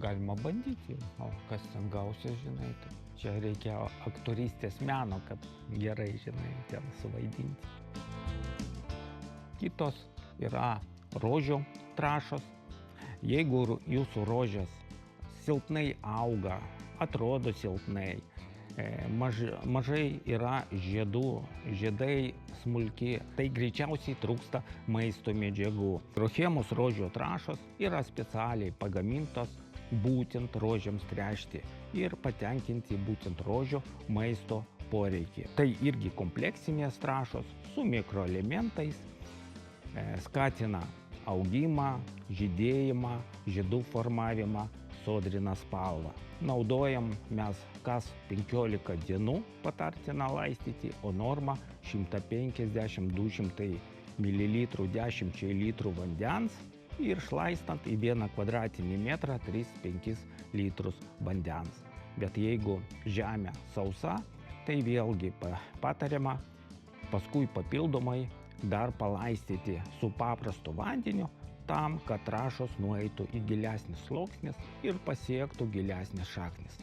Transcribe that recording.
galima bandyti, o kas ten gausis, žinai, tai čia reikia aktorystės meno, kad gerai, žinai, ten suvaidinti. Kitos yra rožių trąšos. Jeigu jūsų rožės silpnai auga, atrodo silpnai, mažai yra žiedų, žiedai smulki, tai greičiausiai trūksta maisto medžiagų. Rochemos rožių trąšos yra specialiai pagamintos būtent rožėms tręšti ir patenkinti būtent rožių maisto poreikį. Tai irgi kompleksinės trąšos su mikroelementais, skatina augimą, žydėjimą, žiedų formavimą, sodrina spalvą. Naudojam mes kas 15 dienų patartina laistyti, o norma 150-200 ml 10 litrų vandens ir šlaistant į 1 kvadratinį metrą 3-5 litrus vandens. Bet jeigu žemė sausa, tai vėlgi patariama paskui papildomai dar palaistyti su paprastu vandeniu, tam, kad trąšos nueitų į gilesnis sluoksnis ir pasiektų gilesnės šaknis.